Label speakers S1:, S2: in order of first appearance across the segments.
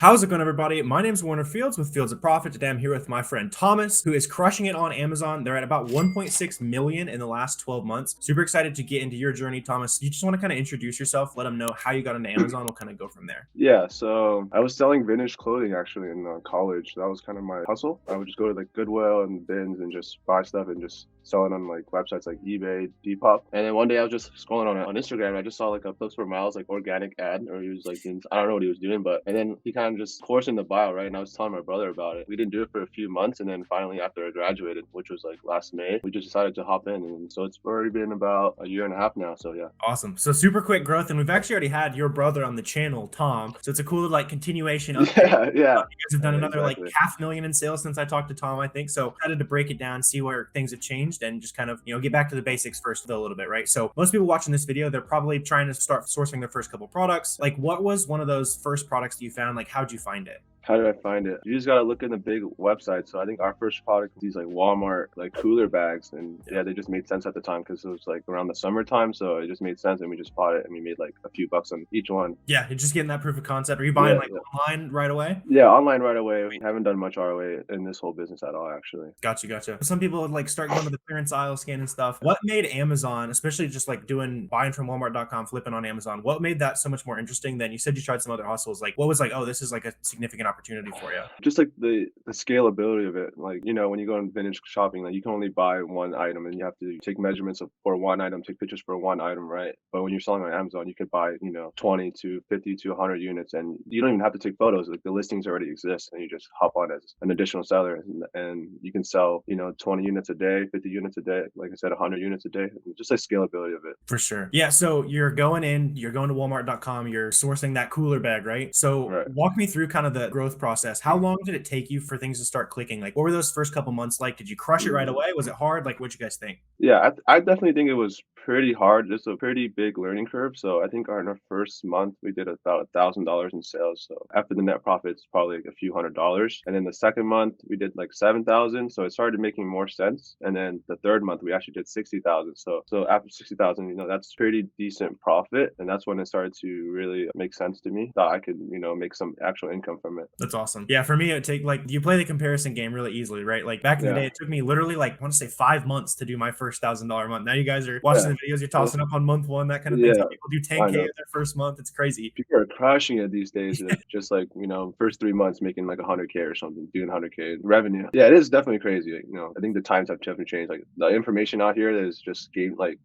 S1: How's it going, everybody? My name's Warner Fields with Fields of Profit. Today I'm here with my friend Thomas, who is crushing it on Amazon. They're at about 1.6 million in the last 12 months. Super excited to get into your journey, Thomas. You just want to kind of introduce yourself, let them know how you got into Amazon. We'll kind of go from there.
S2: Yeah, so I was selling vintage clothing actually in college. That was kind of my hustle. I would just go to like Goodwill and bins and just buy stuff and just sell it on like websites like eBay, Depop. And then one day I was just scrolling on Instagram. And I just saw like a post for Miles like organic ad, or he was like I don't know what he was doing, but and then he kind of just forced in the bio, right? And I was telling my brother about it. We didn't do it for a few months, and then finally after I graduated, which was like last May, we just decided to hop in, and so it's already been about a year and a half now. So yeah.
S1: Awesome. So super quick growth, and we've actually already had your brother on the channel, Tom. So it's a cool like continuation of
S2: Yeah,
S1: you guys have done another
S2: exactly.
S1: like 500,000 in sales since I talked to Tom, I think. So excited to break it down, see where things have changed, and just kind of get back to the basics first though, a little bit, right? So most people watching this video, they're probably trying to start sourcing their first couple products. Like, what was one of those first products that you found? Like, how'd you find it?
S2: How did I find it? You just gotta look in the big websites. So I think our first product was these like Walmart like cooler bags, and yeah, they just made sense at the time because it was like around the summertime, so it just made sense, and we just bought it and we made like a few bucks on each one.
S1: Yeah, you're just getting that proof of concept. Are you buying online right away?
S2: Yeah, online right away. We haven't done much ROA in this whole business at all, actually.
S1: Gotcha. Some people would like start going to the clearance aisle, scanning stuff. What made Amazon, especially just like buying from Walmart.com, flipping on Amazon, what made that so much more interesting than you said you tried some other hustles? Like, what was like, oh, this is like a significant opportunity for you?
S2: Just like the scalability of it. Like, when you go on vintage shopping, like you can only buy one item and you have to take measurements for one item, take pictures for one item, right? But when you're selling on Amazon, you could buy, 20 to 50 to 100 units, and you don't even have to take photos. Like the listings already exist, and you just hop on as an additional seller, and you can sell, 20 units a day, 50 units a day, like I said, 100 units a day. Just like scalability of it.
S1: For sure. Yeah. So you're going to Walmart.com, you're sourcing that cooler bag, right? So
S2: Right.
S1: walk me through kind of the growth process. How long did it take you for things to start clicking? Like, what were those first couple months like? Did you crush it right away? Was it hard? Like, what'd you guys think?
S2: Yeah, I definitely think it was pretty hard. It's a pretty big learning curve. So I think in our first month we did about $1,000 in sales. So after the net profit, it's probably like a few $100s. And then the second month we did like 7,000. So it started making more sense. And then the third month we actually did 60,000. So after 60,000, that's pretty decent profit. And that's when it started to really make sense to me that I could, make some actual income from it.
S1: That's awesome. Yeah, for me, it take like you play the comparison game really easily, right? Like back in the
S2: Yeah.
S1: day, it took me literally like I want to say 5 months to do my first $1,000 month. Now you guys are watching
S2: Yeah.
S1: the videos, you're tossing up on month one, that kind of thing.
S2: Yeah.
S1: Some people do 10K in their first month. It's crazy.
S2: People are crushing it these days. It's just like, first 3 months making like 100K or something, doing 100K revenue. Yeah, it is definitely crazy. I think the times have definitely changed. Like the information out here is just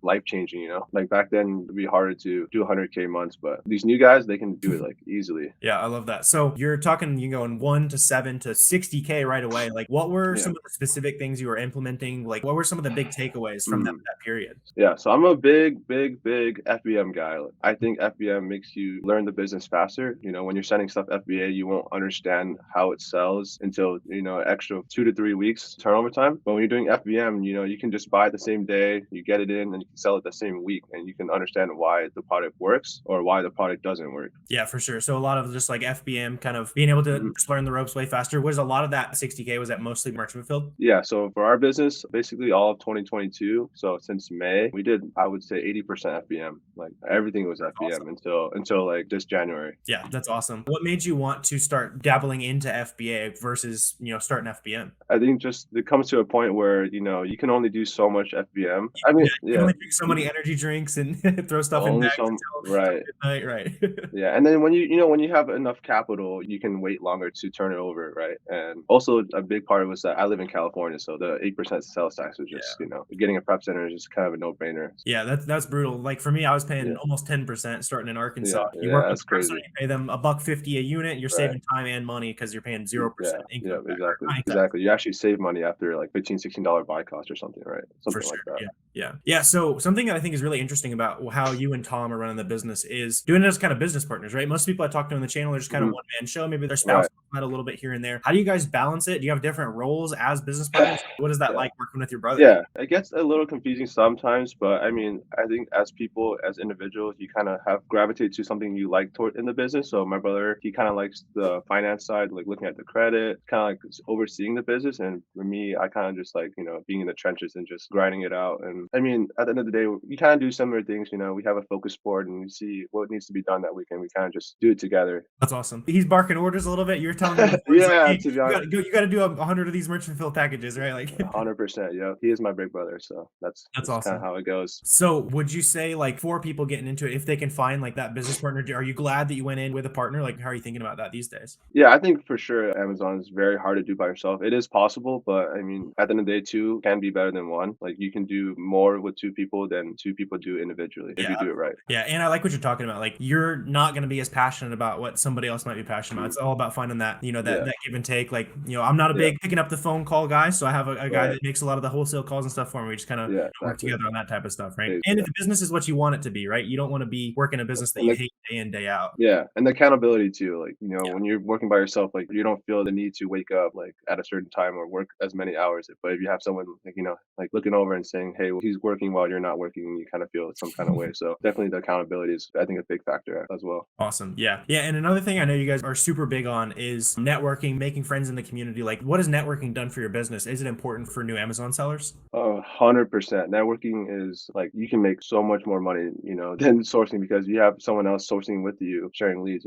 S2: life changing. Like back then it'd be harder to do 100K months, but these new guys, they can do it like easily.
S1: Yeah, I love that. So you're talking, you going 1 to 7 to 60K right away. Like, what were some of the specific things you were implementing? Like, what were some of the big takeaways from that period?
S2: Yeah, so I'm a big FBM guy. I think FBM makes you learn the business faster. When you're sending stuff FBA, you won't understand how it sells until, extra 2 to 3 weeks turnover time. But when you're doing FBM, you can just buy it the same day, you get it in, and you can sell it the same week, and you can understand why the product works or why the product doesn't work.
S1: Yeah, for sure. So a lot of just like FBM kind of being able to just learn the ropes way faster. Was a lot of that 60K, was that mostly merchant fulfilled?
S2: Yeah, so for our business, basically all of 2022, so since May, we did, I would say 80% FBM. Like everything was FBM until like this January.
S1: Yeah, that's awesome. What made you want to start dabbling into FBA versus, starting FBM?
S2: I think just it comes to a point where, you can only do so much FBM. I mean,
S1: you can only drink so many energy drinks and throw stuff in bags
S2: right.
S1: Midnight, right.
S2: Yeah, and then when you have enough capital, you can wait longer to turn it over, right? And also a big part was that I live in California, so the 8% sales tax was just, getting a prep center is just kind of a no-brainer.
S1: Yeah, that's brutal. Like for me, I was paying almost 10% starting in Arkansas.
S2: Yeah,
S1: You work with
S2: that's
S1: the prep
S2: crazy.
S1: center, you pay them $1.50 a unit, you're saving time and money because you're paying 0% income.
S2: Yeah, exactly. You actually save money after like $15-16 buy cost or something, right? Something like that.
S1: Yeah. So something that I think is really interesting about how you and Tom are running the business is doing it as kind of business partners, right? Most people I talk to on the channel are just kind of one-man show. Maybe their spouse met a little bit here and there. How do you guys balance it? Do you have different roles as business partners? What is that
S2: Yeah.
S1: like working with your brother?
S2: Yeah, it gets a little confusing sometimes, but I mean, I think as people, as individuals, you kind of have gravitate to something you like toward in the business. So my brother, he kind of likes the finance side, like looking at the credit, kind of like overseeing the business. And for me, I kind of just like, being in the trenches and just grinding it out. And I mean, at the end of the day, we kind of do similar things. We have a focus board and we see what needs to be done that week, and we kind of just do it together.
S1: That's awesome. He's barking orders a little bit. You're telling him before, he's like,
S2: Yeah,
S1: hey,
S2: to be
S1: you
S2: honest,
S1: gotta go, you gotta do 100 of these merchant fill packages, right? Like
S2: 100%. Yeah, he is my big brother, so that's
S1: that's
S2: that's kind of
S1: awesome.
S2: how it goes.
S1: So would you say like for people getting into it, if they can find like that business partner, are you glad that you went in with a partner? Like how are you thinking about that these days?
S2: Yeah, I think for sure Amazon is very hard to do by yourself. It is possible, but I mean, at the end of the day, two can be better than one. Like you can do more with two people than two people do individually if
S1: Yeah.
S2: you do it right.
S1: Yeah, and I like what you're talking about. Like you're not going to be as passionate about what somebody else might be passionate about.
S2: Mm.
S1: It's all about finding that, that
S2: Yeah,
S1: that give and take. Like, I'm not a
S2: yeah,
S1: big picking up the phone call guy, so I have a guy
S2: right.
S1: that makes a lot of the wholesale calls and stuff for me. We just kind of
S2: Yeah,
S1: work
S2: exactly.
S1: together on that type of stuff, right? And if
S2: Yeah.
S1: the business is what you want it to be, right? You don't want to be working a business that
S2: And
S1: you
S2: like
S1: hate day in, day out.
S2: yeah, and the accountability too. Like,
S1: Yeah.
S2: when you're working by yourself, like you don't feel the need to wake up like at a certain time or work as many hours. But if you have someone like, like looking over and saying, hey, well, he's working while you're not working, you kind of feel some kind of way. So definitely the accountability is, I think, a big factor as well.
S1: Awesome. Yeah. Yeah. And another thing I know you guys are super big on is networking, making friends in the community. Like, what has networking done for your business? Is it important for new Amazon sellers?
S2: 100%. Networking is like you can make so much more money, than sourcing because you have someone else sourcing with you, sharing leads.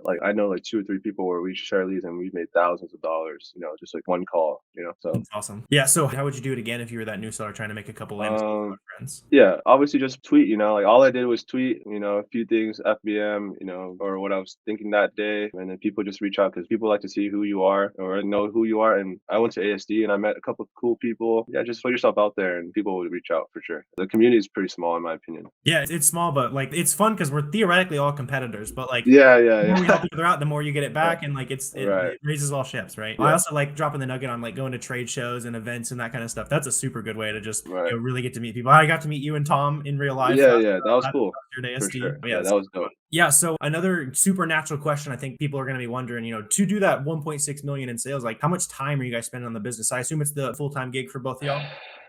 S2: Like I know like two or three people where we share leads and we've made thousands of dollars. Just like one call. So
S1: That's awesome. Yeah. So how would you do it again if you were that new seller trying to make a couple Amazon
S2: um,
S1: friends?
S2: yeah, obviously just tweet. Like all I did was tweet. A few things FBM, or what I was thinking that day, and then people just reach out because people like to see who you are or know who you are. And I went to ASD and I met a couple of cool people. Yeah, just put yourself out there and people will reach out for sure. The community is pretty small in my opinion.
S1: Yeah, it's small, but like it's fun because we're theoretically all competitors. But like
S2: Yeah,
S1: the more we help
S2: yeah,
S1: each other out, the more you get it
S2: yeah.
S1: back, and like it,
S2: Right.
S1: it raises all ships, right? I
S2: Yeah.
S1: also like dropping the nugget on like going to trade shows and events and that kind of stuff. That's a super good way to just
S2: Right.
S1: really get to meet people. I got to meet you and Tom in real life
S2: Yeah, yeah. That was
S1: last
S2: cool.
S1: year at
S2: For
S1: ASD.
S2: sure.
S1: But yeah,
S2: Yeah,
S1: it's
S2: that was
S1: super
S2: dope.
S1: fun. Yeah. So another supernatural question I think people are going to be wondering, to do that 1.6 million in sales, like how much time are you guys spending on the business? I assume it's the full-time gig for both of y'all.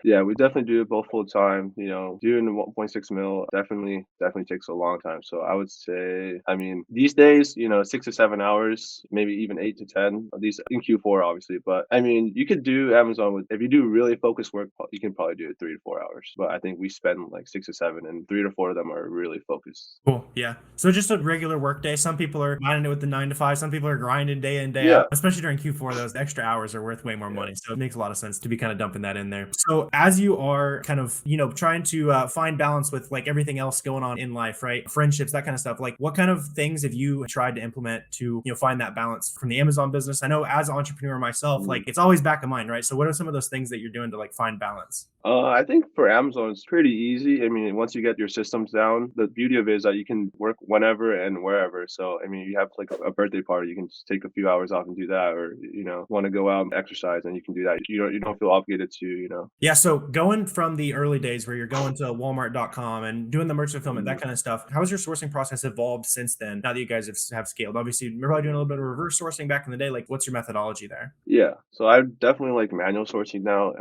S2: Yeah, we definitely do it both full time. Doing the 1.6 mil definitely takes a long time. So I would say, I mean, these days, 6 to 7 hours, maybe even 8 to 10. At least in Q4, obviously. But I mean, you could do Amazon with if you do really focused work, you can probably do it 3 to 4 hours. But I think we spend like 6 to 7, and 3 to 4 of them are really focused.
S1: Cool. Yeah. So just a regular work day. Some people are minding it with the 9 to 5. Some people are grinding day in, day out.
S2: Yeah,
S1: Especially during Q4, those extra hours are worth way more
S2: yeah.
S1: money. So it makes a lot of sense to be kind of dumping that in there. So as you are kind of, trying to find balance with like everything else going on in life, right? Friendships, that kind of stuff. Like what kind of things have you tried to implement to, find that balance from the Amazon business? I know as an entrepreneur myself, like it's always back of mind, right? So what are some of those things that you're doing to like find balance?
S2: I think for Amazon, it's pretty easy. I mean, once you get your systems down, the beauty of it is that you can work whenever and wherever. So, I mean, you have like a birthday party, you can just take a few hours off and do that, or want to go out and exercise, and you can do that. You don't feel obligated to.
S1: Yeah, so going from the early days where you're going to Walmart.com and doing the merch fulfillment, that kind of stuff, how has your sourcing process evolved since then? Now that you guys have scaled, obviously, you're probably doing a little bit of reverse sourcing back in the day. Like, what's your methodology there?
S2: Yeah, so I definitely like manual sourcing now.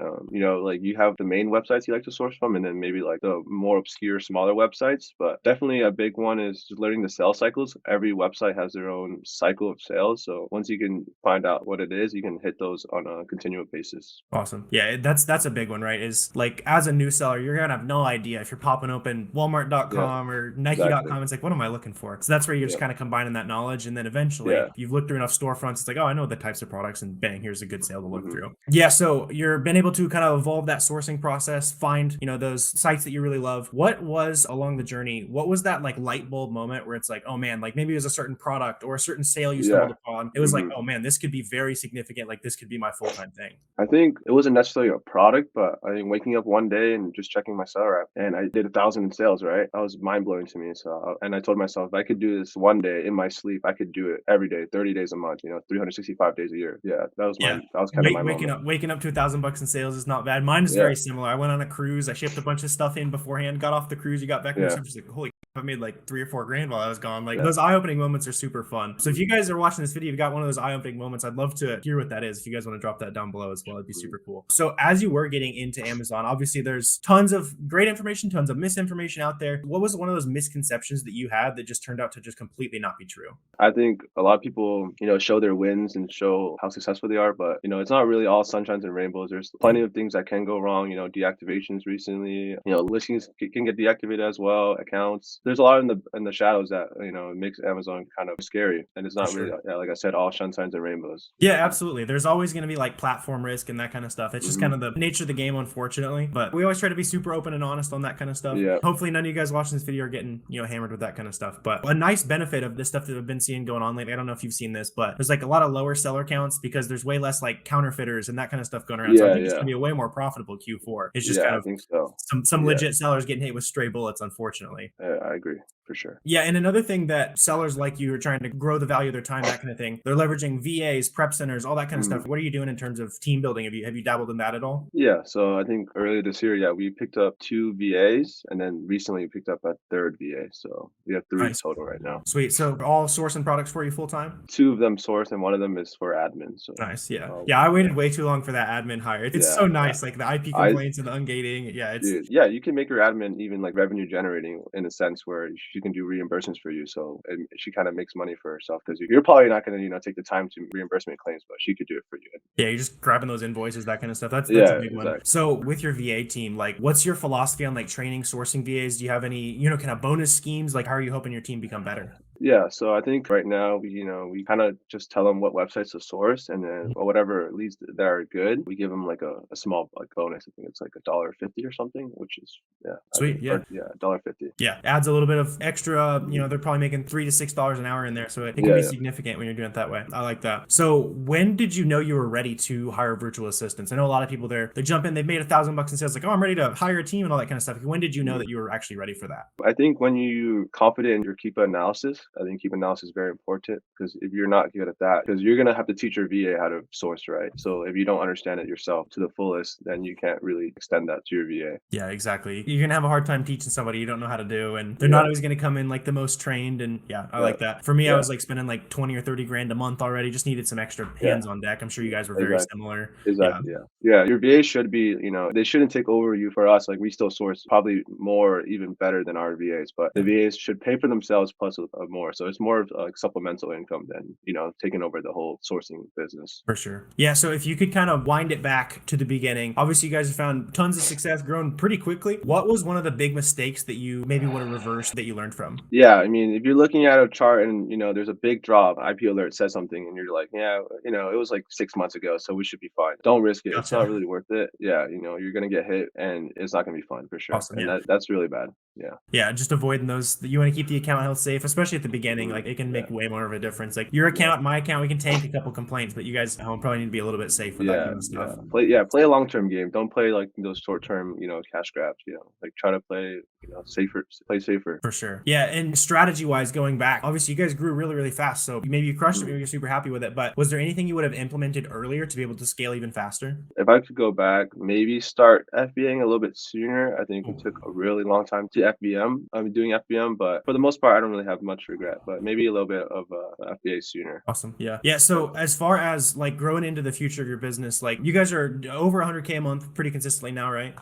S2: Like you have the main websites you like to source from, and then maybe like the more obscure, smaller websites. But definitely a big one is just learning the sales cycles. Every website has their own cycle of sales. So once you can find out what it is, you can hit those on a continual basis.
S1: Awesome. Yeah, that's a big one, right? Is like as a new seller, you're gonna have no idea if you're popping open
S2: Yeah,
S1: Walmart.com or
S2: exactly.
S1: Nike.com. It's like, what am I looking for? So that's where you're just
S2: Yeah,
S1: kind of combining that knowledge, and then eventually
S2: yeah.
S1: you've looked through enough storefronts. It's like, oh, I know the types of products, and bang, here's a good sale to look
S2: Hmm.
S1: through. Yeah, so you're been able to kind of evolve that sourcing process, find those sites that you really love. What was along the journey? What was that like light bulb moment where it's like, oh man, like maybe it was a certain product or a certain sale you
S2: Yeah.
S1: stumbled upon. It was like,
S2: Hmm.
S1: oh man, this could be very significant. Like this could be my full time thing.
S2: I think it wasn't necessarily a product, but I think waking up one day and just checking my SellerAmp, and I did 1,000 in sales, right? That was mind blowing to me. So, and I told myself if I could do this one day in my sleep, I could do it every day, 30 days a month, 365 days a year. Yeah,
S1: Yeah.
S2: that was kind of my
S1: Waking
S2: moment.
S1: up, waking up to $1,000 in sales is not bad. Mine is
S2: Yeah,
S1: very similar. I went on a cruise. I shipped a bunch of stuff in beforehand, got off the cruise. You got back in your
S2: yeah,
S1: stuff. Just like, holy, I made like 3 or 4 grand while I was gone. Like
S2: Yeah.
S1: those eye-opening moments are super fun. So if you guys are watching this video, you've got one of those eye-opening moments, I'd love to hear what that is. If you guys want to drop that down below as well, it'd be super cool. So as you were getting into Amazon, obviously there's tons of great information, tons of misinformation out there. What was one of those misconceptions that you had that just turned out to just completely not be true?
S2: I think a lot of people, show their wins and show how successful they are, but it's not really all sunshines and rainbows. There's plenty of things that can go wrong. Deactivations recently. Listings can get deactivated as well. Accounts. There's a lot in the shadows that makes Amazon kind of scary, and it's
S1: For
S2: not really,
S1: sure.
S2: like I said, all sunshines and rainbows.
S1: Yeah, absolutely. There's always going to be like platform risk and that kind of stuff. It's just
S2: Mhm.
S1: kind of the nature of the game, unfortunately. But we always try to be super open and honest on that kind of stuff.
S2: Yeah.
S1: Hopefully, none of you guys watching this video are getting hammered with that kind of stuff. But a nice benefit of this stuff that I've been seeing going on lately, I don't know if you've seen this, but there's like a lot of lower seller counts because there's way less like counterfeiters and that kind of stuff going around. So I
S2: Yeah,
S1: think it's
S2: yeah,
S1: going to be a way more profitable Q4. It's just
S2: yeah.
S1: kind
S2: I
S1: of
S2: think so.
S1: some
S2: Yeah,
S1: legit sellers getting hit with stray bullets, unfortunately.
S2: I agree for sure.
S1: Yeah, and another thing that sellers like you are trying to grow the value of their time, that kind of thing. They're leveraging VAs, prep centers, all that kind of
S2: Mhm.
S1: stuff. What are you doing in terms of team building? Have you dabbled in that at all?
S2: Yeah, so I think earlier this year, yeah, we picked up 2 VAs, and then recently we picked up a third VA. So we have 3
S1: Nice.
S2: total right now.
S1: Sweet. So all sourcing products for you full time?
S2: 2 of them sourced, and one of them is for admin. So,
S1: Nice. Yeah.
S2: um,
S1: Yeah. I waited way too long for that admin hire. It's
S2: yeah,
S1: so
S2: yeah.
S1: nice. Like the IP
S2: I
S1: complaints and the ungating. Yeah. It's
S2: Dude, yeah, you can make your admin even like revenue generating in a sense where she can do reimbursements for you. So and she kind of makes money for herself because you're probably not going to take the time to reimbursement claims, but she could do it for you.
S1: yeah, you're just grabbing those invoices, that kind of stuff. That's a
S2: Yeah,
S1: big one.
S2: exactly.
S1: So with your VA team, like what's your philosophy on like training, sourcing VAs? Do you have any, kind of bonus schemes? Like how are you helping your team become better?
S2: Yeah, so I think right now we kind of just tell them what websites to source, and then whatever leads that are good, we give them like a small like bonus. I think it's like $1.50 or something, which is I
S1: Sweet.
S2: think
S1: Yeah.
S2: or, yeah, $1.50.
S1: Yeah, adds a little bit of extra,
S2: Mhm.
S1: they're probably making $3 to $6 an hour in there. So it can
S2: Yeah,
S1: be
S2: yeah.
S1: significant when you're doing it that way. I like that. So when did you know you were ready to hire virtual assistants? I know a lot of people they jump in, they've made $1,000 in sales, like, oh, I'm ready to hire a team and all that kind of stuff. When did you know
S2: Mhm.
S1: that you were actually ready for that?
S2: I think when you confident in your keep analysis, I think keep analysis is very important because if you're not good at that, because you're gonna have to teach your VA how to source, right? So if you don't understand it yourself to the fullest, then you can't really extend that to your VA.
S1: Yeah, exactly. You're gonna have a hard time teaching somebody you don't know how to do, and they're not
S2: Yeah,
S1: always gonna come in like the most trained. And yeah, I
S2: yeah,
S1: like that. For me, I
S2: yeah,
S1: was like spending like 20 or 30 grand a month already. Just needed some extra
S2: yeah.
S1: hands on deck. I'm sure you guys were very
S2: Exactly.
S1: similar. Yeah,
S2: Exactly, yeah. Yeah, your VA should be, they shouldn't take over you for us. Like we still source probably more, even better than our VAs, but the
S1: yeah.
S2: VAs should pay for themselves plus more. So it's more of like supplemental income than, taking over the whole sourcing business.
S1: For sure. Yeah. So if you could kind of wind it back to the beginning, obviously you guys have found tons of success, grown pretty quickly. What was one of the big mistakes that you maybe would have reversed that you learned from?
S2: Yeah, I mean, if you're looking at a chart and there's a big drop, IP alert says something, and you're like, yeah, it was like 6 months ago, so we should be fine. Don't risk it. It's not
S1: Gotcha.
S2: really worth it. Yeah, you're gonna get hit, and it's not gonna be fun for sure.
S1: Awesome.
S2: And
S1: Yeah.
S2: that's really bad. Yeah.
S1: Yeah. Just avoiding those. You want to keep the account health safe, especially at the beginning.
S2: Mhm.
S1: Like it can
S2: Yeah.
S1: make way more of a difference. Like your
S2: Yeah.
S1: account, my account, we can tank a couple complaints, but you guys at home probably need to be a little bit safe with that
S2: Yeah,
S1: kind of
S2: yeah.
S1: stuff.
S2: Play a long-term game. Don't play like those short-term, cash grabs, Like try to play, safer, play safer.
S1: For sure. Yeah. And strategy wise, going back, obviously you guys grew really, really fast. So maybe you crushed it.
S2: Mhm.
S1: Maybe you're super happy with it. But was there anything you would have implemented earlier to be able to scale even faster?
S2: If I could go back, maybe start FBAing a little bit sooner. I think we
S1: Cool.
S2: took a really long time to FBM. I'm doing FBM, but for the most part, I don't really have much regret. But maybe a little bit of FBA sooner.
S1: Awesome. Yeah. Yeah.
S2: Yeah.
S1: So as far as like growing into the future of your business, like you guys are over 100K a month pretty consistently now, right?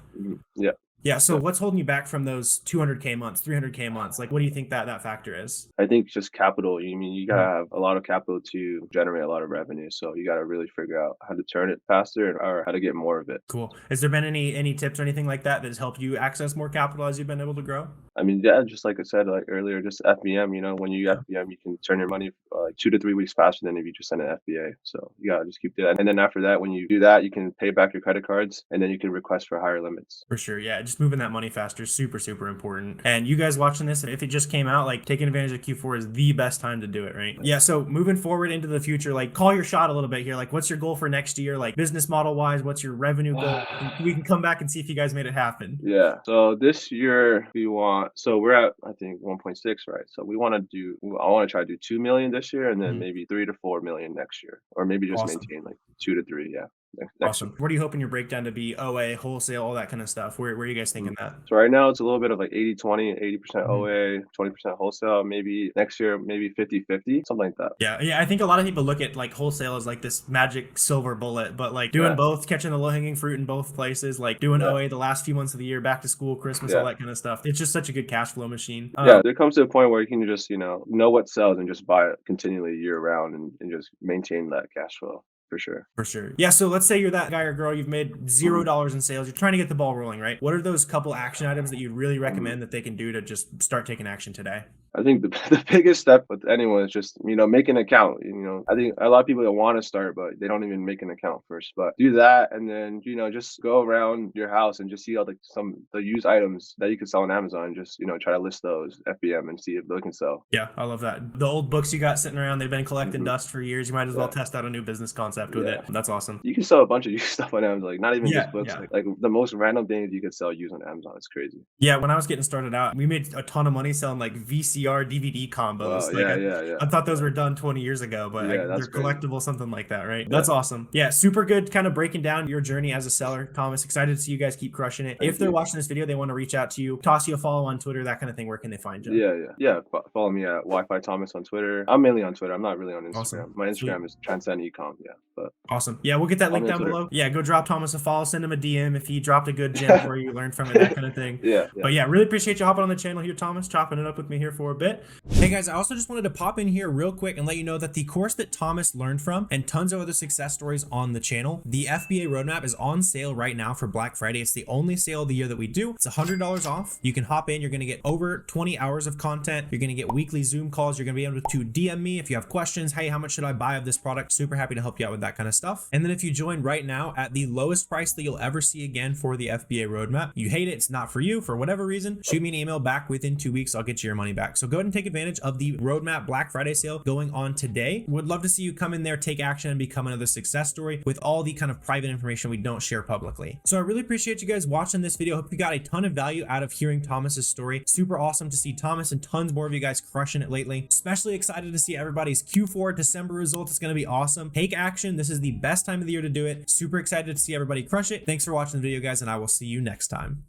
S2: Yeah.
S1: Yeah. So
S2: Yeah.
S1: what's holding you back from those 200K months, 300K months? Like, what do you think that factor is?
S2: I think just capital. You mean you gotta
S1: Mhm.
S2: have a lot of capital to generate a lot of revenue. So you gotta really figure out how to turn it faster or how to get more of it.
S1: Cool. Has there been any tips or anything like that that has helped you access more capital as you've been able to grow?
S2: I mean, yeah, just like I said like earlier, just FBM. When you
S1: Yeah.
S2: FBM, you can turn your money like 2 to 3 weeks faster than if you just send an FBA. So you gotta just keep doing that. And then after that, when you do that, you can pay back your credit cards, and then you can request for higher limits.
S1: For sure. Yeah. Just moving that money faster is super, super important. And you guys watching this, if it just came out, like taking advantage of Q4 is the best time to do it, right? Yeah. So moving forward into the future, like call your shot a little bit here. Like, what's your goal for next year? Like business model wise, what's your revenue goal? We can come back and see if you guys made it happen.
S2: Yeah. So this year so we're at I think 1.6, right? So I want to try to do 2 million this year, and then
S1: Mhm.
S2: maybe 3 to 4 million next year, or maybe just
S1: Awesome.
S2: maintain like 2 to 3. Yeah. next year.
S1: Awesome. What are you hoping your breakdown to be? OA, wholesale, all that kind of stuff. Where are you guys thinking that?
S2: So right now it's a little bit of like 80-20, 80%
S1: Mhm.
S2: OA, 20% wholesale. Maybe next year, maybe 50-50, something like that.
S1: Yeah, I think a lot of people look at like wholesale as like this magic silver bullet, but like doing
S2: Yeah.
S1: both, catching the low-hanging fruit in both places, like doing
S2: Yeah.
S1: OA the last few months of the year, back to school, Christmas, all
S2: Yeah.
S1: that kind of stuff. It's just such a good cash flow machine.
S2: Yeah, there comes to a point where you can just, know what sells and just buy it continually year round and just maintain that cash flow for sure.
S1: For sure. Yeah, so let's say you're that guy or girl, you've made $0 in sales, you're trying to get the ball rolling, right? What are those couple action items that you'd really recommend that they can do to just start taking action today?
S2: I think the biggest step with anyone is just, make an account. I think a lot of people that want to start, but they don't even make an account first. But do that, and then just go around your house and just see all the used items that you can sell on Amazon. Just try to list those FBM and see if they can sell.
S1: Yeah, I love that. The old books you got sitting around, they've been collecting dust for years. You might as well
S2: Yeah.
S1: test out a new business concept with it. That's awesome.
S2: You can sell a bunch of used stuff on Amazon, like not even
S1: Yeah,
S2: just books,
S1: yeah.
S2: like the most random things you could sell used on Amazon. It's crazy.
S1: Yeah, when I was getting started out, we made a ton of money selling like VCR DVD combos.
S2: Wow,
S1: Like
S2: yeah.
S1: I thought those were done 20 years ago, but
S2: Yeah, that's
S1: they're
S2: crazy.
S1: collectible, something like that, right? That's awesome. Yeah, super good kind of breaking down your journey as a seller, Thomas. Excited to see you guys keep crushing it. If they're watching this video, they want to reach out to you, toss you a follow on Twitter, that kind of thing, where can they find you?
S2: Yeah. Follow me at Wi-Fi Thomas on Twitter. I'm mainly on Twitter. I'm not really on Instagram.
S1: Awesome.
S2: My
S1: Sweet.
S2: Instagram is Transcend Ecom. Yeah, but
S1: Awesome. Yeah, we'll get that link
S2: on
S1: down
S2: Twitter.
S1: below. Yeah, go drop Thomas a follow, send him a DM if he dropped a good gem for you, learned from it, that kind of thing.
S2: Yeah.
S1: But yeah, really appreciate you hopping on the channel here, Thomas, chopping it up with me here for a bit. Hey guys, I also just wanted to pop in here real quick and let you know that the course that Thomas learned from and tons of other success stories on the channel, the FBA Roadmap, is on sale right now for Black Friday. It's the only sale of the year that we do. It's $100 off. You can hop in. You're going to get over 20 hours of content. You're going to get weekly Zoom calls. You're going to be able to DM me if you have questions. Hey, how much should I buy of this product? Super happy to help you out with that kind of stuff. And then if you join right now at the lowest price that you'll ever see again for the FBA Roadmap, you hate it, it's not for you for whatever reason, shoot me an email back within 2 weeks. I'll get you your money back. So go ahead and take advantage of the Roadmap Black Friday sale going on today. Would love to see you come in there, take action, and become another success story with all the kind of private information we don't share publicly. So I really appreciate you guys watching this video. Hope you got a ton of value out of hearing Thomas's story. Super awesome to see Thomas and tons more of you guys crushing it lately. Especially excited to see everybody's Q4 December results. It's going to be awesome. Take action. This is the best time of the year to do it. Super excited to see everybody crush it. Thanks for watching the video, guys, and I will see you next time.